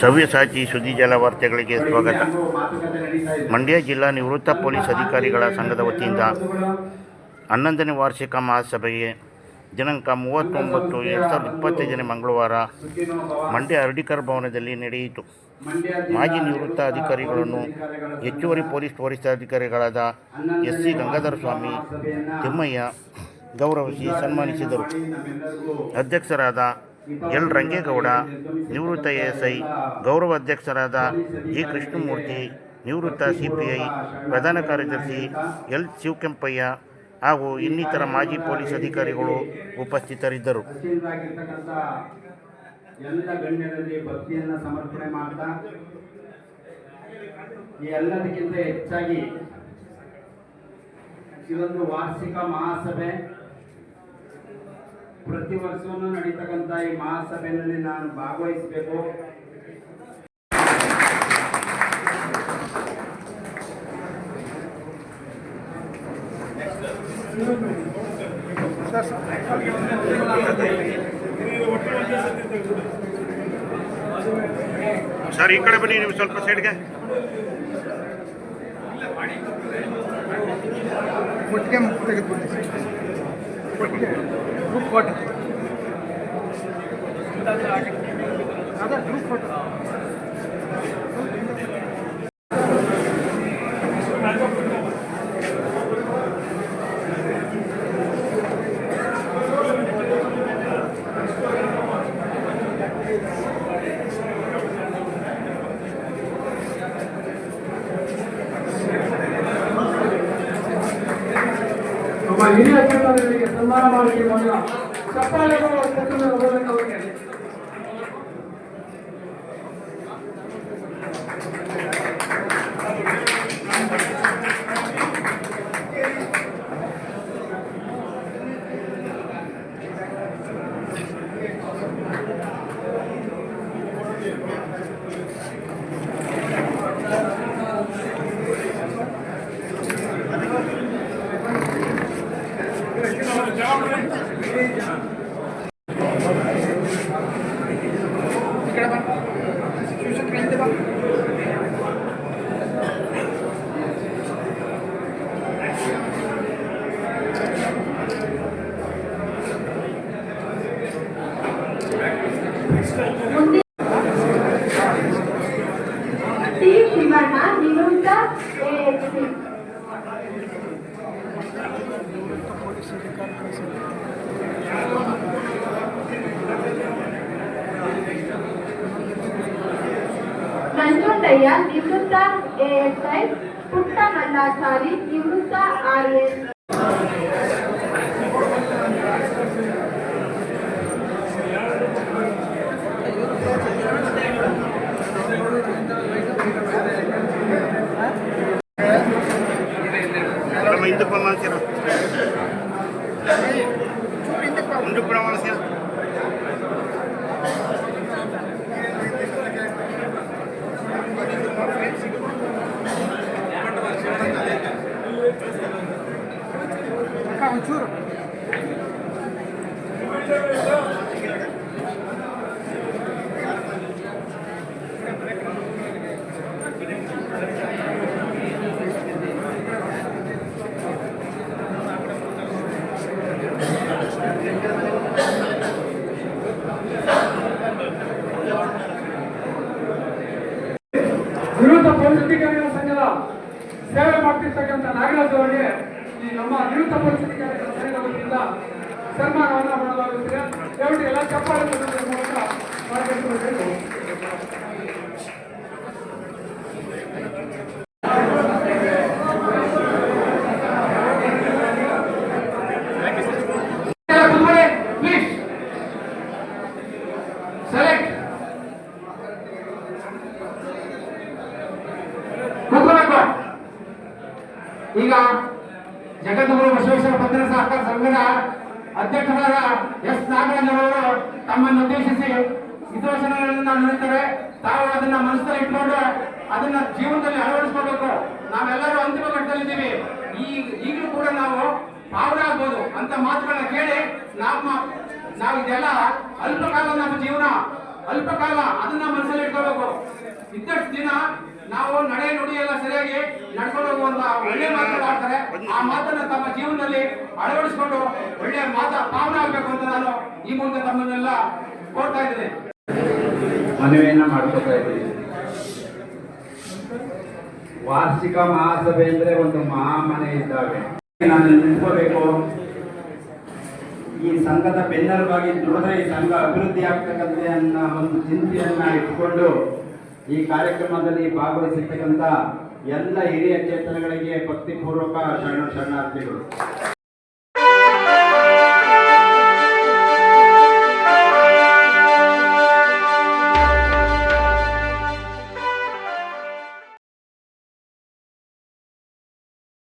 ಸವ್ಯಸಾಚಿ ಸುದ್ದಿ ಜಲ ವಾರ್ತೆಗಳಿಗೆ ಸ್ವಾಗತ. ಮಂಡ್ಯ ಜಿಲ್ಲಾ ನಿವೃತ್ತ ಪೊಲೀಸ್ ಅಧಿಕಾರಿಗಳ ಸಂಘದ ವತಿಯಿಂದ 11ನೇ ವಾರ್ಷಿಕ ಮಹಾಸಭೆಗೆ ದಿನಾಂಕ 30/9/2025 ಮಂಗಳವಾರ ಮಂಡ್ಯ ಅರ್ಡಿಕರ್ ಭವನದಲ್ಲಿ ನಡೆಯಿತು. ಮಾಜಿ ನಿವೃತ್ತ ಅಧಿಕಾರಿಗಳನ್ನು ಹೆಚ್ಚುವರಿ ಪೊಲೀಸ್ ವರಿಷ್ಠಾಧಿಕಾರಿಗಳಾದ ಎಸ್ ಸಿ ಗಂಗಾಧರ ಸ್ವಾಮಿ ತಿಮ್ಮಯ್ಯ ಗೌರವಿಸಿ ಸನ್ಮಾನಿಸಿದರು. ಅಧ್ಯಕ್ಷರಾದ ಎಲ್ ರಂಗೇಗೌಡ, ನಿವೃತ್ತ ಎಎಸ್ಐ, ಗೌರವ ಅಧ್ಯಕ್ಷರಾದ ಜಿ ಕೃಷ್ಣಮೂರ್ತಿ, ನಿವೃತ್ತ ಸಿಪಿಐ, ಪ್ರಧಾನ ಕಾರ್ಯದರ್ಶಿ ಎಲ್ ಶಿವಕೆಂಪಯ್ಯ ಹಾಗೂ ಇನ್ನಿತರ ಮಾಜಿ ಪೊಲೀಸ್ ಅಧಿಕಾರಿಗಳು ಉಪಸ್ಥಿತರಿದ್ದರು. ಎಲ್ಲ ಗಣ್ಯರಲ್ಲಿ ಭಕ್ತಿಯನ್ನು ಸಮರ್ಪಣೆ ಮಾಡ್ತಾ ಎಲ್ಲದಕ್ಕಿಂತ ಹೆಚ್ಚಾಗಿ ಇದೊಂದು ವಾರ್ಷಿಕ ಮಹಾಸಭೆ. ಪ್ರತಿ ವರ್ಷವೂ ನಡೀತಕ್ಕಂಥ ಈ ಮಹಾಸಭೆಯಲ್ಲಿ ನಾನು ಭಾಗವಹಿಸಬೇಕು. ಸರ್, ಈ ಕಡೆ ಬನ್ನಿ, ನೀವು ಸ್ವಲ್ಪ ಸೈಡ್ಗೆ. ಒಟ್ಟಿಗೆ ಮುಕ್ಕು ತೆಗೆದುಕೊಳ್ಳಿ. ಒಟ್ಟಿಗೆ ಗ್ರೂಪ್ ಫೋಟೋ ಅದ ಗ್ರೂಪ್ ಫೋಟೋ. ಹಿರಿಯ ಅಧಿಕಾರಿಗಳಿಗೆ ಸನ್ಮಾನ ಮಾಡಲಿಕ್ಕೆ ಮೊದಲ ಚಪ್ಪಾಳೆಗಳು ಅವರಿಗೆ ನಿವೃತ್ತ ಎಎಸ್ಪಿ. ನಂಜುಂಡಯ್ಯ ನಿವೃತ್ತ ಎಎಸ್ಐ, ಪುಟ್ಟ ಮಲ್ಲಾಚಾರಿ ನಿವೃತ್ತ ಆರ್ಎಸ್. ಹಿಂದಕ್ಕೆ ಬಂದ ಮುಂದಕ್ಕೆ ಪ್ರಮಾಣ ಒಂಚೂರು ನಿವೃತ್ತ ಪೊಲೀಸ್ ಅಧಿಕಾರಿಗಳ ಸಂಘದ ಸೇವೆ ಮಾಡ್ತಿರ್ತಕ್ಕಂಥ ನಾಗರಾಜ್ ಅವರಿಗೆ ಈ ನಮ್ಮ ನಿವೃತ್ತ ಪೊಲೀಸ್ ಅಧಿಕಾರಿಗಳ ಸಂಘದ ವತಿಯಿಂದ ಸನ್ಮಾನವನ್ನು ಮಾಡಲಾಗುತ್ತದೆ. ದಯವಿಟ್ಟು ಎಲ್ಲ ಚಪ್ಪಾಳೆ ಮೂಲಕ ಮಾಡಬೇಕು. ಈಗ ಜಗದ್ಗುರು ಬಸವೇಶ್ವರ ಪತ್ರ ಸಹಕಾರ ಸಂಘದ ಅಧ್ಯಕ್ಷರಾದ ಎಸ್ ನಾಗರಾಜರವರು ತಮ್ಮನ್ನು ಉದ್ದೇಶಿಸಿ ಹಿತವಚನಗಳನ್ನು ನುಡಿತಾರೆ. ತಾವು ಅದನ್ನ ಮನಸ್ಸಲ್ಲಿ ಇಟ್ಕೊಂಡು ಅದನ್ನ ಜೀವನದಲ್ಲಿ ಅಳವಡಿಸ್ಕೋಬೇಕು. ನಾವೆಲ್ಲರೂ ಅಂತಿಮ ಘಟ್ಟದಲ್ಲಿದ್ದೀವಿ. ಈಗಲೂ ಕೂಡ ನಾವು ಪಾವನಾಗ್ಬೋದು ಅಂತ ಮಾತುಗಳನ್ನ ಕೇಳಿ ನಾವು ಇದೆಲ್ಲ ಅಲ್ಪ ಕಾಲ ನಮ್ಮ ಜೀವನ ಅಲ್ಪಕಾಲ ಅದನ್ನ ಮನಸ್ಸಲ್ಲಿ ಇಟ್ಕೋಬೇಕು. ಇದ್ದಷ್ಟು ದಿನ ನಾವು ನಡೆ ನುಡಿ ಎಲ್ಲ ಸರಿಯಾಗಿ ನಡ್ಕೊಂಡು ಹೋಗುವಂತ ಒಳ್ಳೆ ಮಾತನಾಡ್ತಾರೆ. ಆ ಮಾತನ್ನ ತಮ್ಮ ಜೀವನದಲ್ಲಿ ಅಳವಡಿಸಿಕೊಂಡು ಒಳ್ಳೆಯ ಪಾವನ ಆಗ್ಬೇಕು ಅಂತ ನಾನು ಈ ಮೂಲಕ ತಮ್ಮನ್ನೆಲ್ಲ ಕೋರ್ತಾ ಇದ್ದೇನೆ. ಮನವಿಯನ್ನ ಮಾಡ್ಕೊತಾ ಇದ್ದೀವಿ. ವಾರ್ಷಿಕ ಮಹಾಸಭೆ ಅಂದ್ರೆ ಒಂದು ಮಹಾಮನೆ ಇದ್ದಾವೆ. ನಾನು ನಿಂತ್ಕೋಬೇಕು, ಈ ಸಂಘದ ಬೆನ್ನೆಲುಬಾಗಿ ದುಡಿದ್ರೆ ಈ ಸಂಘ ಅಭಿವೃದ್ಧಿ ಆಗ್ತಕ್ಕಂತೆ ಅನ್ನೋ ಒಂದು ಚಿಂತೆಯನ್ನ ಇಟ್ಕೊಂಡು ಈ ಕಾರ್ಯಕ್ರಮದಲ್ಲಿ ಭಾಗವಹಿಸಿರ್ತಕ್ಕಂಥ ಎಲ್ಲ ಹಿರಿಯ ಚೇತನಗಳಿಗೆ ಭಕ್ತಿಪೂರ್ವಕ ಶರಣಾರ್ಥಿಗಳು.